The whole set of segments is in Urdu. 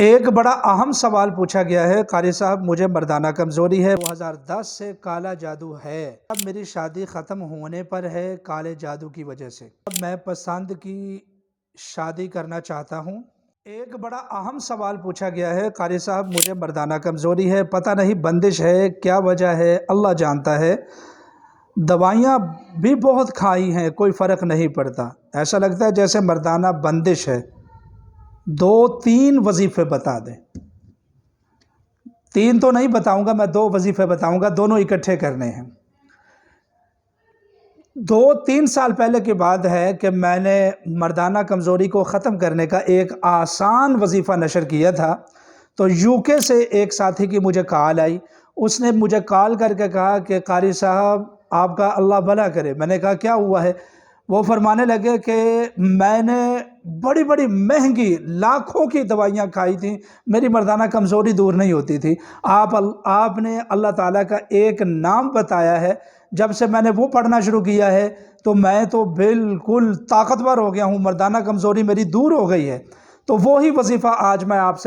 ایک بڑا اہم سوال پوچھا گیا ہے، قاری صاحب مجھے مردانہ کمزوری ہے، 2010 سے کالا جادو ہے، اب میری شادی ختم ہونے پر ہے کالے جادو کی وجہ سے، اب میں پسند کی شادی کرنا چاہتا ہوں۔ ایک بڑا اہم سوال پوچھا گیا ہے، قاری صاحب مجھے مردانہ کمزوری ہے، پتہ نہیں بندش ہے، کیا وجہ ہے اللہ جانتا ہے، دوائیاں بھی بہت کھائی ہیں، کوئی فرق نہیں پڑتا، ایسا لگتا ہے جیسے مردانہ بندش ہے۔ 2-3 وظیفے بتا دیں۔ 3 تو نہیں بتاؤں گا، میں 2 وظیفے بتاؤں گا، دونوں اکٹھے کرنے ہیں۔ 2-3 سال پہلے کی بات ہے کہ میں نے مردانہ کمزوری کو ختم کرنے کا ایک آسان وظیفہ نشر کیا تھا، تو UK سے ایک ساتھی کی مجھے کال آئی، اس نے مجھے کال کر کے کہا کہ قاری صاحب آپ کا اللہ بھلا کرے۔ میں نے کہا کیا ہوا ہے؟ وہ فرمانے لگے کہ میں نے بڑی بڑی مہنگی لاکھوں کی دوائیاں کھائی تھیں، میری مردانہ کمزوری دور نہیں ہوتی تھی، آپ نے اللہ تعالیٰ کا ایک نام بتایا ہے، جب سے میں نے وہ پڑھنا شروع کیا ہے تو میں تو بالکل طاقتور ہو گیا ہوں، مردانہ کمزوری میری دور ہو گئی ہے۔ تو وہی وظیفہ آج میں آپ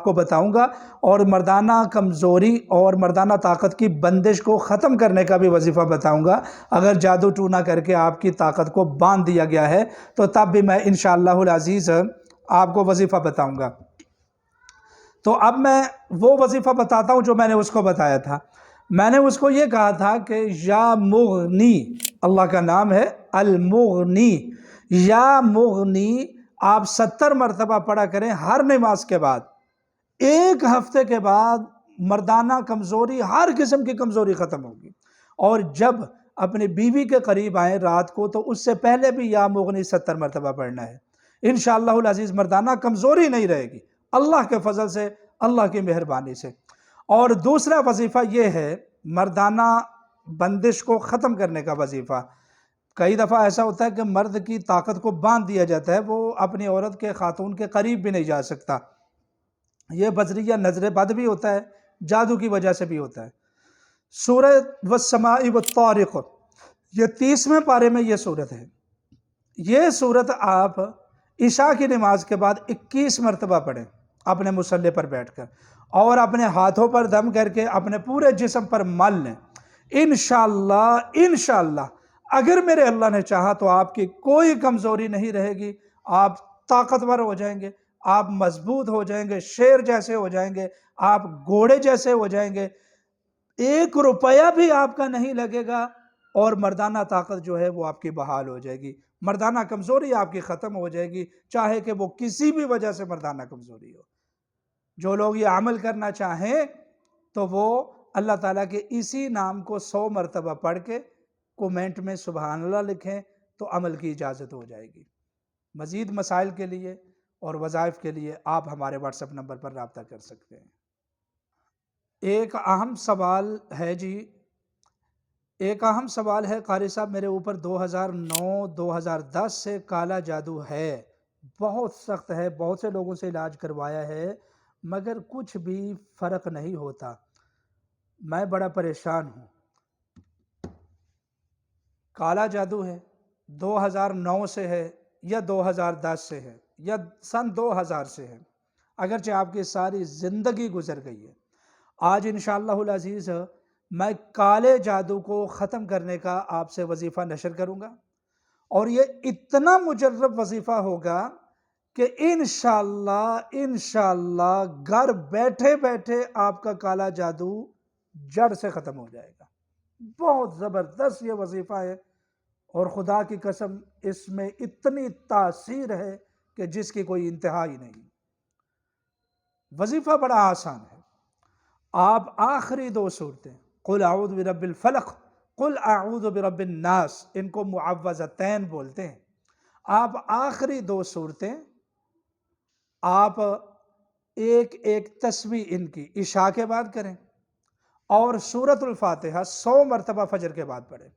کو بتاؤں گا، اور مردانہ کمزوری اور مردانہ طاقت کی بندش کو ختم کرنے کا بھی وظیفہ بتاؤں گا۔ اگر جادو ٹونا کر کے آپ کی طاقت کو باندھ دیا گیا ہے تو تب بھی میں انشاءاللہ العزیز آپ کو وظیفہ بتاؤں گا۔ تو اب میں وہ وظیفہ بتاتا ہوں جو میں نے اس کو بتایا تھا۔ میں نے اس کو یہ کہا تھا کہ یا مغنی، اللہ کا نام ہے المغنی، یا مغنی آپ 70 مرتبہ پڑھا کریں ہر نماز کے بعد۔ 1 ہفتے کے بعد مردانہ کمزوری، ہر قسم کی کمزوری ختم ہوگی۔ اور جب اپنی بیوی کے قریب آئیں رات کو تو اس سے پہلے بھی یا مغنی 70 مرتبہ پڑھنا ہے، انشاءاللہ العزیز مردانہ کمزوری نہیں رہے گی، اللہ کے فضل سے، اللہ کی مہربانی سے۔ اور دوسرا وظیفہ یہ ہے مردانہ بندش کو ختم کرنے کا وظیفہ۔ کئی دفعہ ایسا ہوتا ہے کہ مرد کی طاقت کو باندھ دیا جاتا ہے، وہ اپنی عورت کے خاتون کے قریب بھی نہیں جا سکتا، یہ بذریعہ نظر بد بھی ہوتا ہے، جادو کی وجہ سے بھی ہوتا ہے۔ سورہ والسماء والطارق، یہ 30ویں پارے میں یہ سورت ہے۔ یہ سورت آپ عشاء کی نماز کے بعد 21 مرتبہ پڑھیں اپنے مصلی پر بیٹھ کر، اور اپنے ہاتھوں پر دم کر کے اپنے پورے جسم پر مل لیں۔ انشاءاللہ اگر میرے اللہ نے چاہا تو آپ کی کوئی کمزوری نہیں رہے گی، آپ طاقتور ہو جائیں گے، آپ مضبوط ہو جائیں گے، شیر جیسے ہو جائیں گے، آپ گھوڑے جیسے ہو جائیں گے، 1 روپیہ بھی آپ کا نہیں لگے گا، اور مردانہ طاقت جو ہے وہ آپ کی بحال ہو جائے گی، مردانہ کمزوری آپ کی ختم ہو جائے گی، چاہے کہ وہ کسی بھی وجہ سے مردانہ کمزوری ہو۔ جو لوگ یہ عمل کرنا چاہیں تو وہ اللہ تعالیٰ کے اسی نام کو 100 مرتبہ پڑھ کے کومنٹ میں سبحان اللہ لکھیں تو عمل کی اجازت ہو جائے گی۔ مزید مسائل کے لیے اور وظائف کے لیے آپ ہمارے واٹس ایپ نمبر پر رابطہ کر سکتے ہیں۔ ایک اہم سوال ہے قاری صاحب، میرے اوپر 2009-2010 سے کالا جادو ہے، بہت سخت ہے، بہت سے لوگوں سے علاج کروایا ہے مگر کچھ بھی فرق نہیں ہوتا، میں بڑا پریشان ہوں۔ کالا جادو ہے، 2009 سے ہے یا 2010 سے ہے یا سن 2000 سے ہے، اگرچہ آپ کی ساری زندگی گزر گئی ہے، آج انشاءاللہ العزیز میں کالے جادو کو ختم کرنے کا آپ سے وظیفہ نشر کروں گا، اور یہ اتنا مجرب وظیفہ ہوگا کہ انشاءاللہ گھر بیٹھے بیٹھے آپ کا کالا جادو جڑ سے ختم ہو جائے گا۔ بہت زبردست یہ وظیفہ ہے، اور خدا کی قسم اس میں اتنی تاثیر ہے کہ جس کی کوئی انتہا ہی نہیں۔ وظیفہ بڑا آسان ہے، آپ آخری 2 صورتیں قل اعوذ برب الفلق، قل اعوذ برب الناس، ان کو معوذتین بولتے ہیں، آپ آخری 2 صورتیں آپ ایک تسبیح ان کی عشاء کے بعد کریں، اور سورۃ الفاتحہ 100 مرتبہ فجر کے بعد پڑھیں۔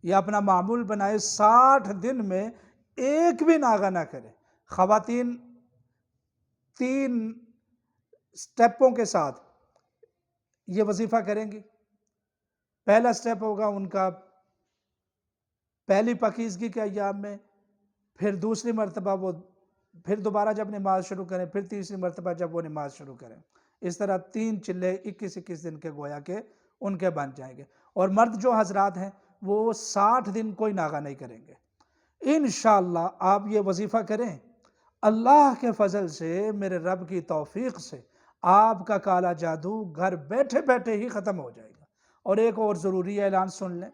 یہ اپنا معمول بنائے، 60 دن میں ایک بھی ناغہ نہ کریں۔ خواتین 3 سٹیپوں کے ساتھ یہ وظیفہ کریں گی۔ پہلا سٹیپ ہوگا ان کا پہلی پاکیزگی کے ایام میں، پھر دوسری مرتبہ وہ پھر دوبارہ جب نماز شروع کریں، پھر تیسری مرتبہ جب وہ نماز شروع کریں، اس طرح 3 چلے 21 دن کے گویا کہ ان کے بن جائیں گے۔ اور مرد جو حضرات ہیں وہ 60 دن کوئی ناغہ نہیں کریں گے۔ انشاءاللہ آپ یہ وظیفہ کریں، اللہ کے فضل سے، میرے رب کی توفیق سے آپ کا کالا جادو گھر بیٹھے بیٹھے ہی ختم ہو جائے گا۔ اور ایک اور ضروری اعلان سن لیں،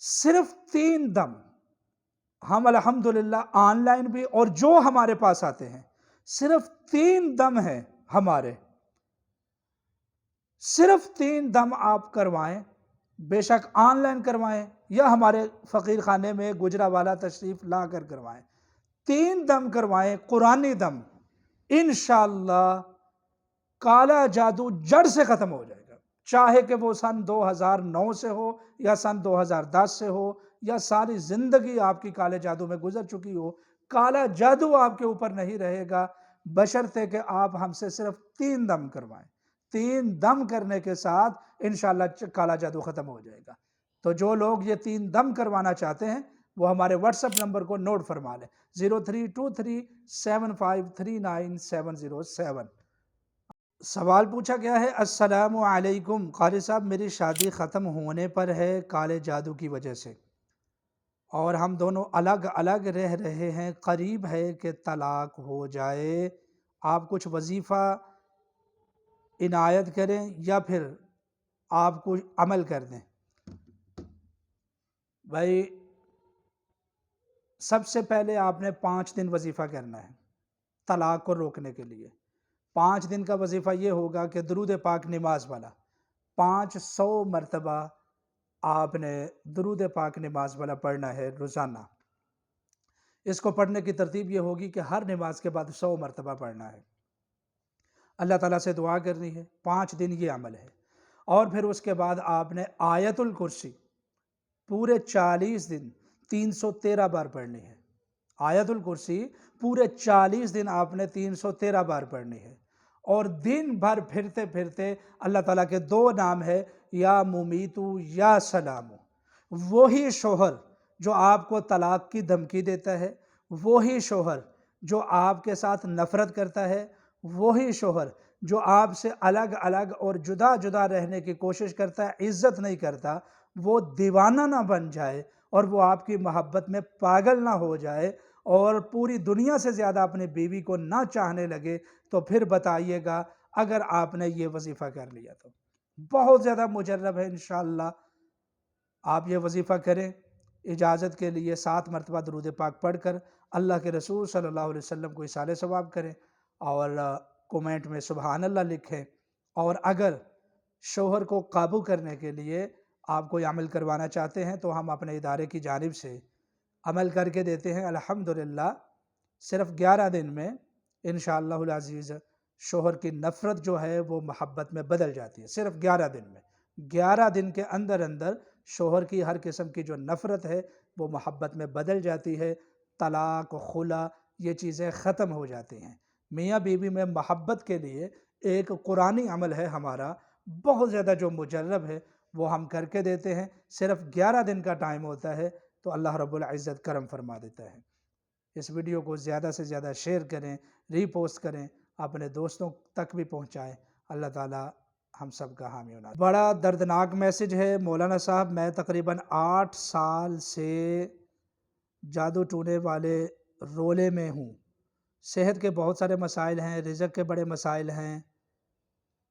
صرف 3 دم ہم الحمدللہ آن لائن بھی اور جو ہمارے پاس آتے ہیں، صرف 3 دم ہیں ہمارے، صرف 3 دم آپ کروائیں، بے شک آن لائن کروائیں یا ہمارے فقیر خانے میں گجرا والا تشریف لا کر کروائیں، 3 دم کروائیں قرآنی دم، انشاءاللہ کالا جادو جڑ سے ختم ہو جائے گا۔ چاہے کہ وہ سن 2009 سے ہو یا سن 2010 سے ہو یا ساری زندگی آپ کی کالے جادو میں گزر چکی ہو، کالا جادو آپ کے اوپر نہیں رہے گا، بشرطے کہ آپ ہم سے صرف 3 دم کروائیں۔ 3 دم کرنے کے ساتھ انشاءاللہ کالا جادو ختم ہو جائے گا۔ تو جو لوگ یہ 3 دم کروانا چاہتے ہیں وہ ہمارے واٹس ایپ نمبر کو نوٹ فرما لیں، 0323753977۔ سوال پوچھا گیا ہے، السلام علیکم قاری صاحب، میری شادی ختم ہونے پر ہے کالے جادو کی وجہ سے، اور ہم دونوں الگ الگ رہ رہے ہیں، قریب ہے کہ طلاق ہو جائے، آپ کچھ وظیفہ عنایت کریں یا پھر آپ کو عمل کر دیں۔ بھائی سب سے پہلے آپ نے 5 دن وظیفہ کرنا ہے طلاق کو روکنے کے لیے۔ 5 دن کا وظیفہ یہ ہوگا کہ درود پاک نماز والا 500 مرتبہ آپ نے درود پاک نماز والا پڑھنا ہے روزانہ۔ اس کو پڑھنے کی ترتیب یہ ہوگی کہ ہر نماز کے بعد 100 مرتبہ پڑھنا ہے، اللہ تعالیٰ سے دعا کرنی ہے، 5 دن یہ عمل ہے۔ اور پھر اس کے بعد آپ نے آیت الکرسی پورے 40 دن 313 بار پڑھنی ہے۔ آیت الکرسی پورے 40 دن آپ نے 313 بار پڑھنی ہے، اور دن بھر پھرتے پھرتے اللہ تعالیٰ کے 2 نام ہے، یا ممیتو یا سلامو۔ وہی شوہر جو آپ کو طلاق کی دھمکی دیتا ہے، وہی شوہر جو آپ کے ساتھ نفرت کرتا ہے، وہی شوہر جو آپ سے الگ الگ اور جدا جدا رہنے کی کوشش کرتا ہے، عزت نہیں کرتا، وہ دیوانہ نہ بن جائے اور وہ آپ کی محبت میں پاگل نہ ہو جائے اور پوری دنیا سے زیادہ اپنی بیوی کو نہ چاہنے لگے، تو پھر بتائیے گا اگر آپ نے یہ وظیفہ کر لیا تو بہت زیادہ مجرب ہے۔ انشاءاللہ آپ یہ وظیفہ کریں، اجازت کے لیے 7 مرتبہ درود پاک پڑھ کر اللہ کے رسول صلی اللہ علیہ وسلم کو اصالِ ثواب کریں اور کومنٹ میں سبحان اللہ لکھیں۔ اور اگر شوہر کو قابو کرنے کے لیے آپ کوئی عمل کروانا چاہتے ہیں تو ہم اپنے ادارے کی جانب سے عمل کر کے دیتے ہیں، الحمدللہ صرف 11 دن میں انشاءاللہ العزیز شوہر کی نفرت جو ہے وہ محبت میں بدل جاتی ہے، صرف 11 دن میں۔ 11 دن کے اندر اندر شوہر کی ہر قسم کی جو نفرت ہے وہ محبت میں بدل جاتی ہے، طلاق خلا یہ چیزیں ختم ہو جاتی ہیں۔ میاں بیوی میں محبت کے لیے ایک قرآنی عمل ہے ہمارا، بہت زیادہ جو مجرب ہے وہ ہم کر کے دیتے ہیں، صرف 11 دن کا ٹائم ہوتا ہے، تو اللہ رب العزت کرم فرما دیتا ہے۔ اس ویڈیو کو زیادہ سے زیادہ شیئر کریں، ری پوسٹ کریں، اپنے دوستوں تک بھی پہنچائیں۔ اللہ تعالیٰ ہم سب کا حامی ہونا۔ بڑا دردناک میسج ہے مولانا صاحب، میں تقریباً 8 سال سے جادو ٹونے والے رولے میں ہوں، صحت کے بہت سارے مسائل ہیں، رزق کے بڑے مسائل ہیں،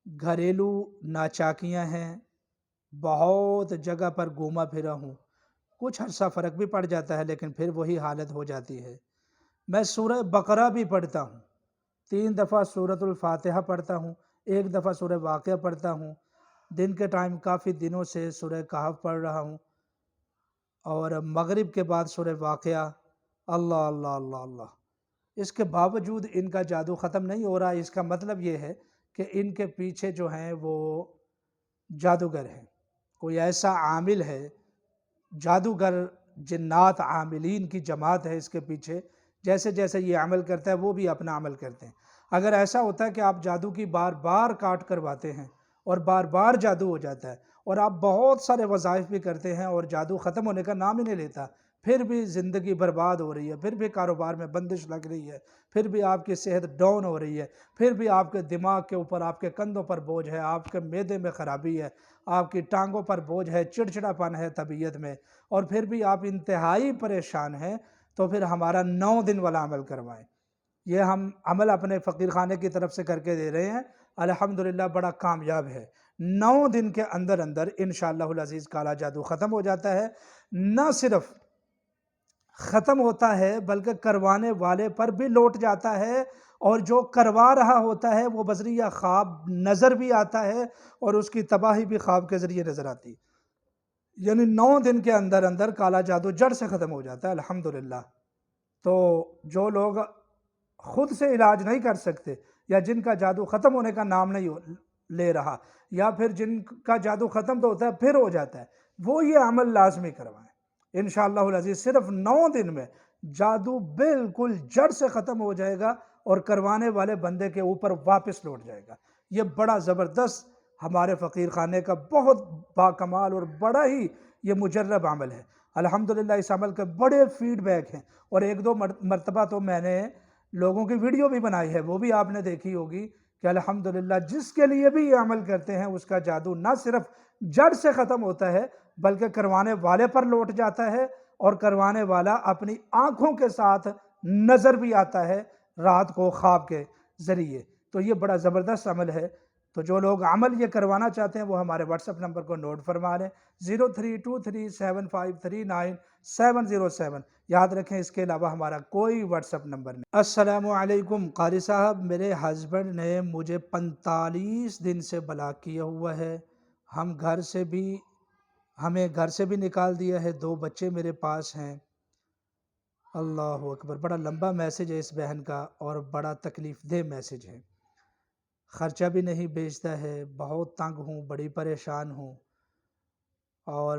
گھریلو ناچاکیاں ہیں، بہت جگہ پر گھوما پھرا ہوں، کچھ عرصہ فرق بھی پڑ جاتا ہے لیکن پھر وہی حالت ہو جاتی ہے۔ میں سورہ بقرہ بھی پڑھتا ہوں، 3 دفعہ سورۃ الفاتحہ پڑھتا ہوں، 1 دفعہ سورہ واقعہ پڑھتا ہوں، دن کے ٹائم کافی دنوں سے سورہ کہف پڑھ رہا ہوں، اور مغرب کے بعد سورہ واقعہ۔ اللہ اللہ اللہ اللہ، اس کے باوجود ان کا جادو ختم نہیں ہو رہا۔ اس کا مطلب یہ ہے کہ ان کے پیچھے جو ہیں وہ جادوگر ہیں، کوئی ایسا عامل ہے، جادوگر جنات عاملین کی جماعت ہے اس کے پیچھے، جیسے جیسے یہ عمل کرتا ہے وہ بھی اپنا عمل کرتے ہیں۔ اگر ایسا ہوتا ہے کہ آپ جادو کی بار بار کاٹ کرواتے ہیں اور بار بار جادو ہو جاتا ہے اور آپ بہت سارے وظائف بھی کرتے ہیں اور جادو ختم ہونے کا نام ہی نہیں لیتا، پھر بھی زندگی برباد ہو رہی ہے، پھر بھی کاروبار میں بندش لگ رہی ہے، پھر بھی آپ کی صحت ڈاؤن ہو رہی ہے، پھر بھی آپ کے دماغ کے اوپر، آپ کے کندھوں پر بوجھ ہے، آپ کے معدے میں خرابی ہے، آپ کی ٹانگوں پر بوجھ ہے، چڑچڑاپن ہے طبیعت میں، اور پھر بھی آپ انتہائی پریشان ہیں، تو پھر ہمارا 9 دن والا عمل کروائیں۔ یہ ہم عمل اپنے فقیر خانے کی طرف سے کر کے دے رہے ہیں، الحمدللہ بڑا کامیاب ہے۔ 9 دن کے اندر اندر انشاءاللہ العزیز کالا جادو ختم ہو جاتا ہے، نہ صرف ختم ہوتا ہے بلکہ کروانے والے پر بھی لوٹ جاتا ہے، اور جو کروا رہا ہوتا ہے وہ بذریعہ خواب نظر بھی آتا ہے، اور اس کی تباہی بھی خواب کے ذریعے نظر آتی ہے۔ یعنی 9 دن کے اندر اندر کالا جادو جڑ سے ختم ہو جاتا ہے الحمدللہ۔ تو جو لوگ خود سے علاج نہیں کر سکتے، یا جن کا جادو ختم ہونے کا نام نہیں لے رہا، یا پھر جن کا جادو ختم تو ہوتا ہے پھر ہو جاتا ہے، وہ یہ عمل لازمی کروائیں انشاءاللہ العزیز۔ صرف 9 دن میں جادو بالکل جڑ سے ختم ہو جائے گا، اور کروانے والے بندے کے اوپر واپس لوٹ جائے گا۔ یہ بڑا زبردست ہمارے فقیر خانے کا بہت باکمال اور بڑا ہی یہ مجرب عمل ہے الحمدللہ۔ اس عمل کے بڑے فیڈ بیک ہیں، اور 1-2 مرتبہ تو میں نے لوگوں کی ویڈیو بھی بنائی ہے، وہ بھی آپ نے دیکھی ہوگی کہ الحمدللہ جس کے لیے بھی یہ عمل کرتے ہیں اس کا جادو نہ صرف جڑ سے ختم ہوتا ہے بلکہ کروانے والے پر لوٹ جاتا ہے، اور کروانے والا اپنی آنکھوں کے ساتھ نظر بھی آتا ہے رات کو خواب کے ذریعے۔ تو یہ بڑا زبردست عمل ہے۔ تو جو لوگ عمل یہ کروانا چاہتے ہیں وہ ہمارے واٹس ایپ نمبر کو نوٹ فرما لیں، 032375390707۔ یاد رکھیں اس کے علاوہ ہمارا کوئی واٹس ایپ نمبر نہیں۔ السلام علیکم قاری صاحب، میرے ہسبینڈ نے مجھے 45 دن سے بلاک کیا ہوا ہے، ہمیں گھر سے بھی نکال دیا ہے، 2 بچے میرے پاس ہیں۔ اللہ اکبر، بڑا لمبا میسج ہے اس بہن کا، اور بڑا تکلیف دہ میسج ہے۔ خرچہ بھی نہیں بیچتا ہے، بہت تنگ ہوں، بڑی پریشان ہوں، اور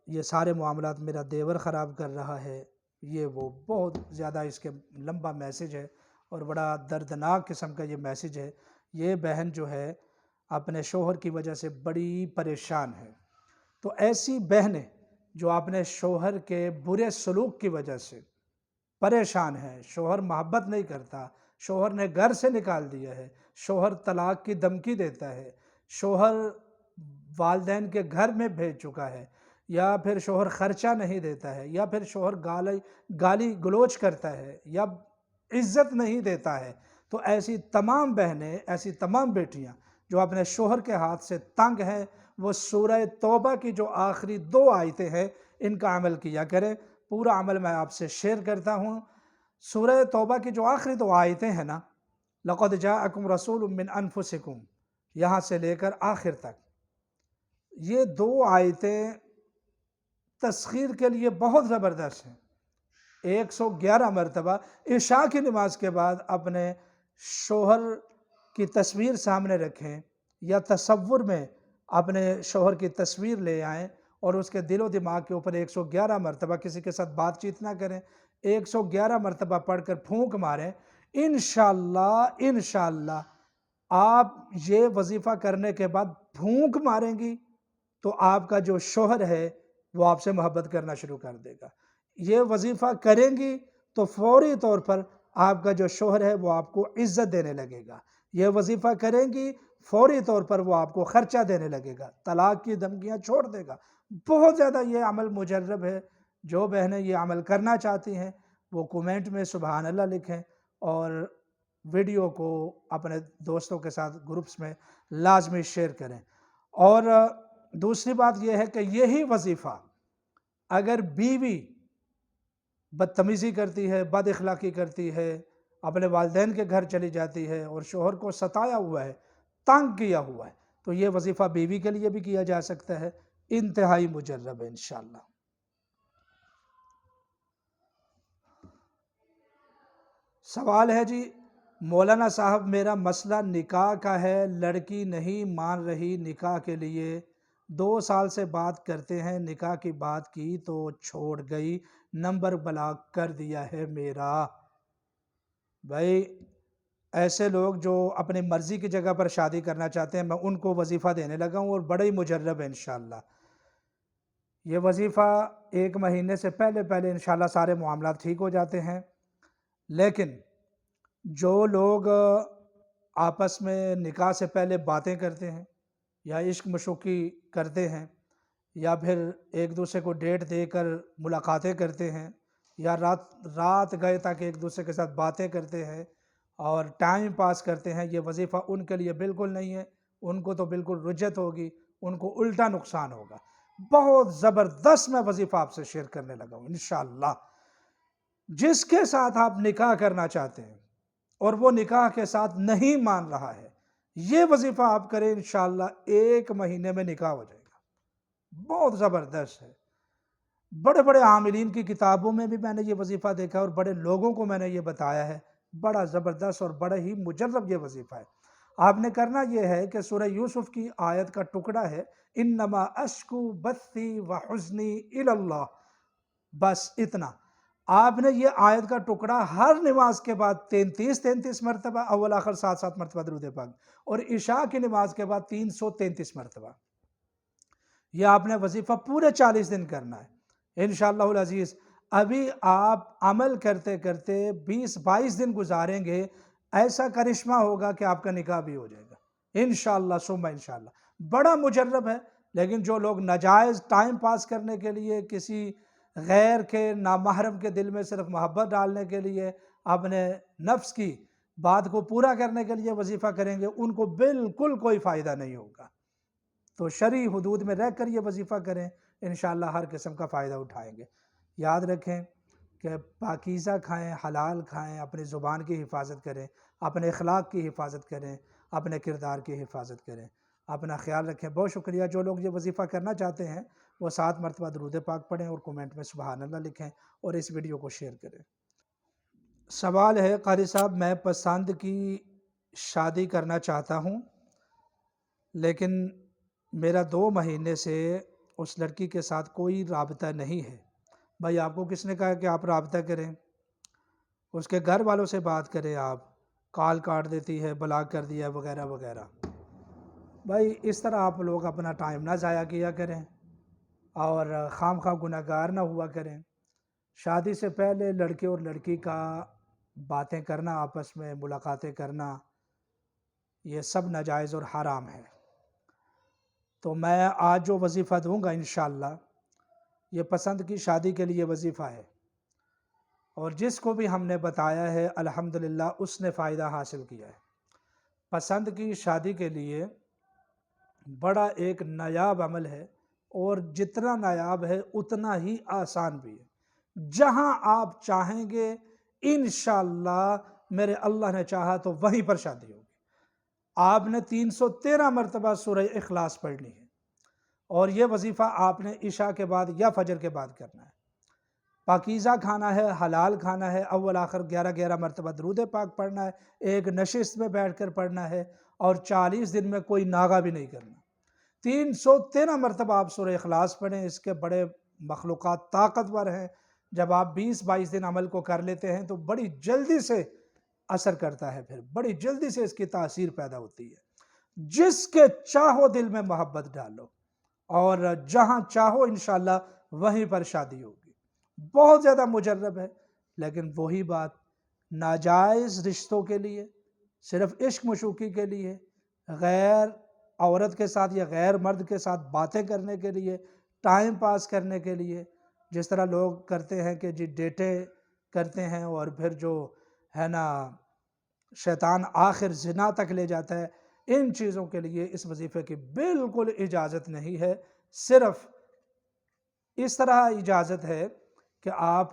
یہ سارے معاملات میرا دیور خراب کر رہا ہے۔ یہ وہ بہت زیادہ اس کے لمبا میسج ہے، اور بڑا دردناک قسم کا یہ میسج ہے۔ یہ بہن جو ہے اپنے شوہر کی وجہ سے بڑی پریشان ہے۔ تو ایسی بہنیں جو اپنے شوہر کے برے سلوک کی وجہ سے پریشان ہے، شوہر محبت نہیں کرتا، شوہر نے گھر سے نکال دیا ہے، شوہر طلاق کی دھمکی دیتا ہے، شوہر والدین کے گھر میں بھیج چکا ہے، یا پھر شوہر خرچہ نہیں دیتا ہے، یا پھر شوہر گالی گلوچ کرتا ہے، یا عزت نہیں دیتا ہے، تو ایسی تمام بہنیں، ایسی تمام بیٹیاں جو اپنے شوہر کے ہاتھ سے تنگ ہیں، وہ سورہ توبہ کی جو آخری 2 آیتیں ہیں ان کا عمل کیا کریں۔ پورا عمل میں آپ سے شیئر کرتا ہوں۔ سورہ توبہ کی جو آخری 2 آیتیں ہیں نا، لَقَدْ جَاءَكُمْ رَسُولٌ مِّنْ أَنفُسِكُمْ، یہاں سے لے کر آخر تک، یہ 2 آیتیں تسخیر کے لیے بہت زبردست ہیں۔ 111 مرتبہ عشاء کی نماز کے بعد اپنے شوہر کی تصویر سامنے رکھیں، یا تصور میں اپنے شوہر کی تصویر لے آئیں، اور اس کے دل و دماغ کے اوپر 111 مرتبہ، کسی کے ساتھ بات چیت نہ کریں، 111 مرتبہ پڑھ کر پھونک ماریں۔ انشاءاللہ آپ یہ وظیفہ کرنے کے بعد پھونک ماریں گی تو آپ کا جو شوہر ہے وہ آپ سے محبت کرنا شروع کر دے گا۔ یہ وظیفہ کریں گی تو فوری طور پر آپ کا جو شوہر ہے وہ آپ کو عزت دینے لگے گا۔ یہ وظیفہ کریں گی فوری طور پر وہ آپ کو خرچہ دینے لگے گا، طلاق کی دھمکیاں چھوڑ دے گا۔ بہت زیادہ یہ عمل مجرب ہے۔ جو بہنیں یہ عمل کرنا چاہتی ہیں وہ کومنٹ میں سبحان اللہ لکھیں، اور ویڈیو کو اپنے دوستوں کے ساتھ گروپس میں لازمی شیئر کریں۔ اور دوسری بات یہ ہے کہ یہی وظیفہ اگر بیوی بدتمیزی کرتی ہے، بد اخلاقی کرتی ہے، اپنے والدین کے گھر چلی جاتی ہے، اور شوہر کو ستایا ہوا ہے، تنگ کیا ہوا ہے، تو یہ وظیفہ بیوی کے لیے بھی کیا جا سکتا ہے۔ انتہائی مجرب ہے انشاءاللہ۔ سوال ہے جی، مولانا صاحب میرا مسئلہ نکاح کا ہے، لڑکی نہیں مان رہی نکاح کے لیے، 2 سال سے بات کرتے ہیں، نکاح کی بات کی تو چھوڑ گئی، نمبر بلاک کر دیا ہے میرا۔ بھائی ایسے لوگ جو اپنی مرضی کی جگہ پر شادی کرنا چاہتے ہیں، میں ان کو وظیفہ دینے لگا ہوں، اور بڑے ہی مجرب ہے انشاءاللہ۔ یہ وظیفہ 1 مہینے سے پہلے پہلے انشاءاللہ سارے معاملات ٹھیک ہو جاتے ہیں، لیکن جو لوگ آپس میں نکاح سے پہلے باتیں کرتے ہیں یا عشق مشوقی کرتے ہیں یا پھر ایک دوسرے کو ڈیٹ دے کر ملاقاتیں کرتے ہیں یا رات رات گئے تک ایک دوسرے کے ساتھ باتیں کرتے ہیں اور ٹائم پاس کرتے ہیں، یہ وظیفہ ان کے لیے بالکل نہیں ہے۔ ان کو تو بالکل رجت ہوگی، ان کو الٹا نقصان ہوگا۔ بہت زبردست میں وظیفہ آپ سے شیئر کرنے لگا ہوں انشاءاللہ۔ جس کے ساتھ آپ نکاح کرنا چاہتے ہیں اور وہ نکاح کے ساتھ نہیں مان رہا ہے، یہ وظیفہ آپ کریں انشاءاللہ 1 مہینے میں نکاح ہو جائے گا۔ بہت زبردست ہے۔ بڑے بڑے عاملین کی کتابوں میں بھی میں نے یہ وظیفہ دیکھا اور بڑے لوگوں کو میں نے یہ بتایا ہے۔ بڑا زبردست اور بڑا ہی مجرب یہ وظیفہ ہے۔ آپ نے کرنا یہ ہے کہ سورہ یوسف کی آیت کا ٹکڑا ہے، انما اشکو بثی وحزنی الی اللہ، بس اتنا۔ آپ نے یہ آیت کا ٹکڑا ہر نماز کے بعد 33 مرتبہ، اول آخر 7 مرتبہ درود پاک، اور عشاء کی نماز کے بعد 333 مرتبہ، یہ آپ نے وظیفہ پورے 40 دن کرنا ہے انشاءاللہ العزیز۔ ابھی آپ عمل کرتے کرتے 20-22 دن گزاریں گے، ایسا کرشمہ ہوگا کہ آپ کا نکاح بھی ہو جائے گا انشاءاللہ ثم انشاءاللہ۔ بڑا مجرب ہے، لیکن جو لوگ ناجائز ٹائم پاس کرنے کے لیے کسی غیر کے نامحرم کے دل میں صرف محبت ڈالنے کے لیے اپنے نفس کی بات کو پورا کرنے کے لیے وظیفہ کریں گے، ان کو بالکل کوئی فائدہ نہیں ہوگا۔ تو شرعی حدود میں رہ کر یہ وظیفہ کریں، انشاءاللہ ہر قسم کا فائدہ اٹھائیں گے۔ یاد رکھیں کہ پاکیزہ کھائیں، حلال کھائیں، اپنی زبان کی حفاظت کریں، اپنے اخلاق کی حفاظت کریں، اپنے کردار کی حفاظت کریں۔ اپنا خیال رکھیں۔ بہت شکریہ۔ جو لوگ یہ وظیفہ کرنا چاہتے ہیں وہ 7 مرتبہ درود پاک پڑھیں اور کومنٹ میں سبحان اللہ لکھیں اور اس ویڈیو کو شیئر کریں۔ سوال ہے، قاری صاحب میں پسند کی شادی کرنا چاہتا ہوں، لیکن میرا 2 مہینے سے اس لڑکی کے ساتھ کوئی رابطہ نہیں ہے۔ بھائی آپ کو کس نے کہا کہ آپ رابطہ کریں؟ اس کے گھر والوں سے بات کریں، آپ کال کاٹ دیتی ہے، بلاک کر دیا وغیرہ وغیرہ۔ بھائی اس طرح آپ لوگ اپنا ٹائم نہ ضائع کیا کریں اور خام خواہ گناہ گار نہ ہوا کریں۔ شادی سے پہلے لڑکے اور لڑکی کا باتیں کرنا، آپس میں ملاقاتیں کرنا، یہ سب ناجائز اور حرام ہے۔ تو میں آج جو وظیفہ دوں گا انشاءاللہ یہ پسند کی شادی کے لیے وظیفہ ہے، اور جس کو بھی ہم نے بتایا ہے الحمدللہ اس نے فائدہ حاصل کیا ہے۔ پسند کی شادی کے لیے بڑا ایک نایاب عمل ہے، اور جتنا نایاب ہے اتنا ہی آسان بھی ہے۔ جہاں آپ چاہیں گے انشاءاللہ میرے اللہ نے چاہا تو وہیں پر شادی ہوگی۔ آپ نے 313 مرتبہ سورہ اخلاص پڑھنی ہے، اور یہ وظیفہ آپ نے عشاء کے بعد یا فجر کے بعد کرنا ہے۔ پاکیزہ کھانا ہے، حلال کھانا ہے، اول آخر 11 مرتبہ درود پاک پڑھنا ہے، ایک نشست میں بیٹھ کر پڑھنا ہے، اور 40 دن میں کوئی ناغہ بھی نہیں کرنا۔ 313 مرتبہ آپ سورہ اخلاص پڑھیں۔ اس کے بڑے مخلوقات طاقتور ہیں۔ جب آپ 20-22 دن عمل کو کر لیتے ہیں تو بڑی جلدی سے اثر کرتا ہے، پھر بڑی جلدی سے اس کی تاثیر پیدا ہوتی ہے۔ جس کے چاہو دل میں محبت ڈالو اور جہاں چاہو انشاءاللہ وہیں پر شادی ہوگی۔ بہت زیادہ مجرب ہے، لیکن وہی بات ناجائز رشتوں کے لیے، صرف عشق مشوقی کے لیے، غیر عورت کے ساتھ یا غیر مرد کے ساتھ باتیں کرنے کے لیے، ٹائم پاس کرنے کے لیے، جس طرح لوگ کرتے ہیں کہ جی ڈیٹیں کرتے ہیں اور پھر جو ہے نا شیطان آخر زنا تک لے جاتا ہے، ان چیزوں کے لیے اس وظیفے کی بالکل اجازت نہیں ہے۔ صرف اس طرح اجازت ہے کہ آپ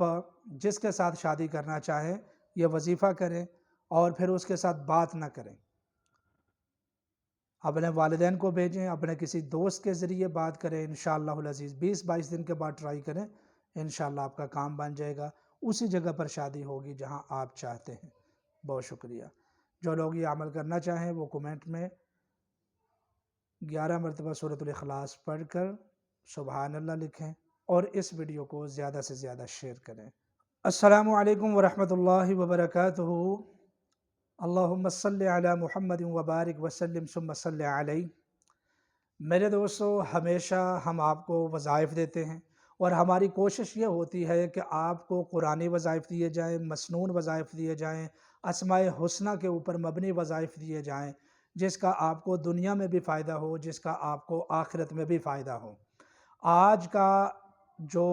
جس کے ساتھ شادی کرنا چاہیں یہ وظیفہ کریں اور پھر اس کے ساتھ بات نہ کریں۔ اپنے والدین کو بھیجیں، اپنے کسی دوست کے ذریعے بات کریں، انشاءاللہ العزیز 20-22 دن کے بعد ٹرائی کریں، انشاءاللہ آپ کا کام بن جائے گا۔ اسی جگہ پر شادی ہوگی جہاں آپ چاہتے ہیں۔ بہت شکریہ۔ جو لوگ یہ عمل کرنا چاہیں وہ کومنٹ میں 11 مرتبہ سورۃ الاخلاص پڑھ کر سبحان اللہ لکھیں اور اس ویڈیو کو زیادہ سے زیادہ شیئر کریں۔ السلام علیکم ورحمۃ اللہ وبرکاتہ۔ اللہم صلی علی محمد وبارک وسلم ثم صلی علیہ۔ میرے دوستو، ہمیشہ ہم آپ کو وظائف دیتے ہیں اور ہماری کوشش یہ ہوتی ہے کہ آپ کو قرآنی وظائف دیے جائیں، مسنون وظائف دیے جائیں، اسماء حسنہ کے اوپر مبنی وظائف دیے جائیں، جس کا آپ کو دنیا میں بھی فائدہ ہو، جس کا آپ کو آخرت میں بھی فائدہ ہو۔ آج کا جو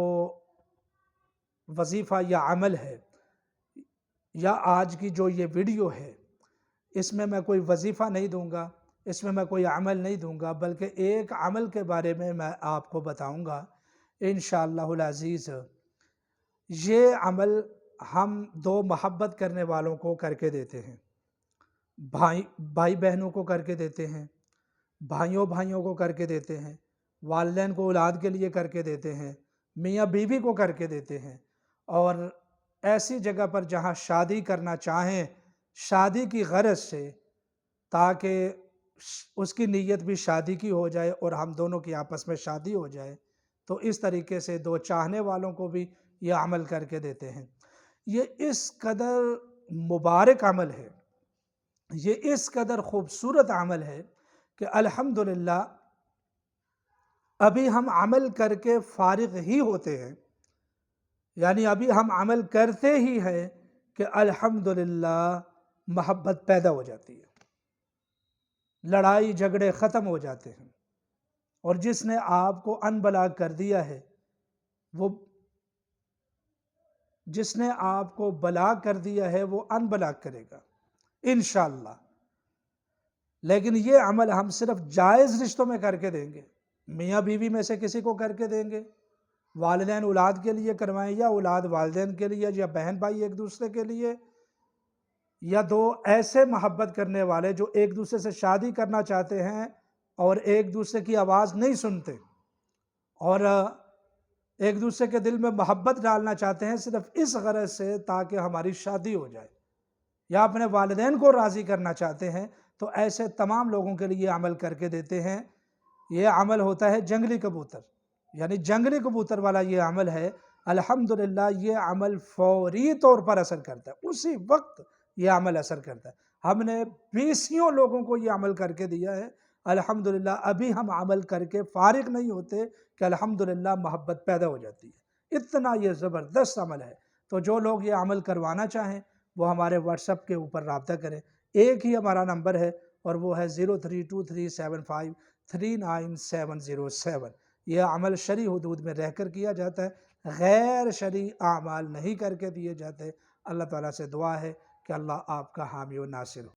وظیفہ یا عمل ہے، یا آج کی جو یہ ویڈیو ہے، اس میں میں کوئی وظیفہ نہیں دوں گا، اس میں میں کوئی عمل نہیں دوں گا، بلکہ ایک عمل کے بارے میں آپ کو بتاؤں گا انشاءاللہ العزیز۔ یہ عمل ہم دو محبت کرنے والوں کو کر کے دیتے ہیں، بھائی بہنوں کو کر کے دیتے ہیں، بھائیوں کو کر کے دیتے ہیں، والدین کو اولاد کے لیے کر کے دیتے ہیں، میاں بیوی کو کر کے دیتے ہیں، اور ایسی جگہ پر جہاں شادی کرنا چاہیں، شادی کی غرض سے، تاکہ اس کی نیت بھی شادی کی ہو جائے اور ہم دونوں کی آپس میں شادی ہو جائے، تو اس طریقے سے دو چاہنے والوں کو بھی یہ عمل کر کے دیتے ہیں۔ یہ اس قدر مبارک عمل ہے، یہ اس قدر خوبصورت عمل ہے کہ الحمدللہ ابھی ہم عمل کر کے فارغ ہی ہوتے ہیں، یعنی ابھی ہم عمل کرتے ہی ہیں کہ الحمدللہ محبت پیدا ہو جاتی ہے، لڑائی جھگڑے ختم ہو جاتے ہیں، اور جس نے آپ کو ان بلاگ کر دیا ہے، وہ جس نے آپ کو بلاگ کر دیا ہے وہ ان بلاگ کرے گا انشاءاللہ۔ لیکن یہ عمل ہم صرف جائز رشتوں میں کر کے دیں گے، میاں بیوی میں سے کسی کو کر کے دیں گے، والدین اولاد کے لیے کروائیں، یا اولاد والدین کے لیے، یا بہن بھائی ایک دوسرے کے لیے، یا دو ایسے محبت کرنے والے جو ایک دوسرے سے شادی کرنا چاہتے ہیں اور ایک دوسرے کی آواز نہیں سنتے، اور ایک دوسرے کے دل میں محبت ڈالنا چاہتے ہیں صرف اس غرض سے تاکہ ہماری شادی ہو جائے، یا اپنے والدین کو راضی کرنا چاہتے ہیں، تو ایسے تمام لوگوں کے لیے عمل کر کے دیتے ہیں۔ یہ عمل ہوتا ہے جنگلی کبوتر، یعنی جنگلی کبوتر والا یہ عمل ہے۔ الحمدللہ یہ عمل فوری طور پر اثر کرتا ہے، اسی وقت یہ عمل اثر کرتا ہے۔ ہم نے بیسیوں لوگوں کو یہ عمل کر کے دیا ہے، الحمدللہ ابھی ہم عمل کر کے فارغ نہیں ہوتے کہ الحمدللہ محبت پیدا ہو جاتی ہے۔ اتنا یہ زبردست عمل ہے۔ تو جو لوگ یہ عمل کروانا چاہیں وہ ہمارے واٹس ایپ کے اوپر رابطہ کریں۔ ایک ہی ہمارا نمبر ہے اور وہ ہے 0323753907۔ یہ عمل شرعی حدود میں رہ کر کیا جاتا ہے، غیر شرعی اعمال نہیں کر کے دیے جاتے۔ اللہ تعالیٰ سے دعا ہے کہ اللہ آپ کا حامی و ناصر ہو۔